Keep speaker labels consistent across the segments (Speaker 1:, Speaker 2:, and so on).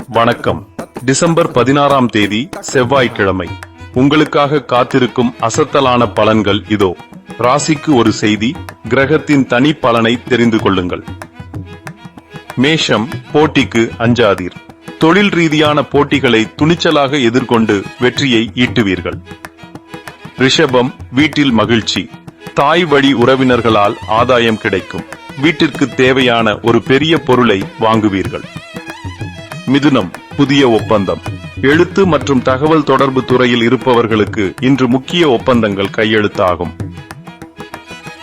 Speaker 1: வணக்கம். டிசம்பர் 16ஆம் தேதி செவ்வாய்க்கிழமை. உங்களுக்காக காத்திருக்கும் அசத்தலான பலன்கள் இதோ. ராசிக்கு ஒரு செய்தி, கிரகத்தின் தனி பலனை தெரிந்து கொள்ளுங்கள். மேஷம், போட்டிக்கு அஞ்சாதீர். தொழில் ரீதியான போட்டிகளை துணிச்சலாக எதிர்கொண்டு வெற்றியை ஈட்டுவீர்கள். ரிஷபம், வீட்டில் மகிழ்ச்சி. தாய் வழி உறவினர்களால் ஆதாயம் கிடைக்கும். வீட்டிற்கு தேவையான ஒரு பெரிய பொருளை வாங்குவீர்கள். மிதுனம், புதிய ஒப்பந்தம். எழுத்து மற்றும் தகவல் தொடர்பு துறையில் இருப்பவர்களுக்கு இன்று முக்கிய ஒப்பந்தங்கள் கையெழுத்தாகும்.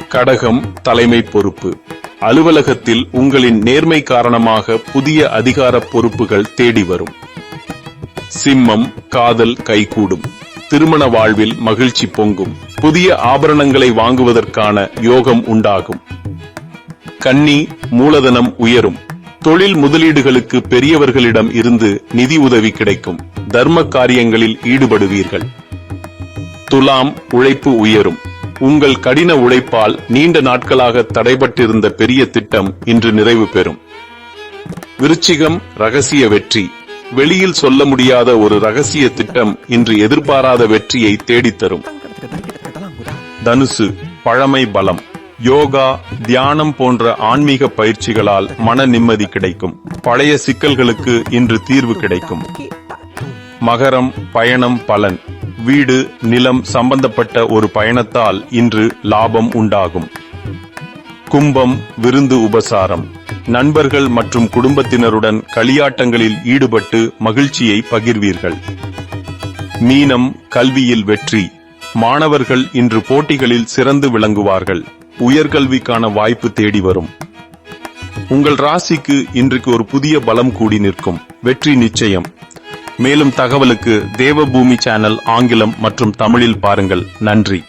Speaker 1: கடகம், தலைமை பொறுப்பு. அலுவலகத்தில் உங்களின் நேர்மை காரணமாக புதிய அதிகார பொறுப்புகள் தேடி வரும். சிம்மம், காதல் கைகூடும். திருமண வாழ்வில் மகிழ்ச்சி பொங்கும். புதிய ஆபரணங்களை வாங்குவதற்கான யோகம் உண்டாகும். கன்னி, மூலதனம் உயரும். தொழில் முதலீடுகளுக்கு பெரியவர்களிடம் இருந்து நிதி உதவி கிடைக்கும். தர்ம காரியங்களில் ஈடுபடுவீர்கள். துலாம், உழைப்பு உயரும். உங்கள் கடின உழைப்பால் நீண்ட நாட்களாக தடைபட்டிருந்த பெரிய திட்டம் இன்று நிறைவு பெறும். விருச்சிகம், ரகசிய வெற்றி. வெளியில் சொல்ல முடியாத ஒரு ரகசிய திட்டம் இன்று எதிர்பாராத வெற்றியை தேடித்தரும். தனுசு, பழமை பலம். யோகா, தியானம் போன்ற ஆன்மீக பயிற்சிகளால் மன நிம்மதி கிடைக்கும். பழைய சிக்கல்களுக்கு இன்று தீர்வு கிடைக்கும். மகரம், பயணம் பலன். வீடு, நிலம் சம்பந்தப்பட்ட ஒரு பயணத்தால் இன்று லாபம் உண்டாகும். கும்பம், விருந்து உபசாரம். நண்பர்கள் மற்றும் குடும்பத்தினருடன் களியாட்டங்களில் ஈடுபட்டு மகிழ்ச்சியை பகிர்வீர்கள். மீனம், கல்வியில் வெற்றி. மாணவர்கள் இன்று போட்டிகளில் சிறந்து விளங்குவார்கள். உயர்கல்விக்கான வாய்ப்பு தேடி வரும். உங்கள் ராசிக்கு இன்றைக்கு ஒரு புதிய பலம் கூடி நிற்கும். வெற்றி நிச்சயம். மேலும் தகவலுக்கு தேவபூமி சேனல் ஆங்கிலம் மற்றும் தமிழில் பாருங்கள். நன்றி.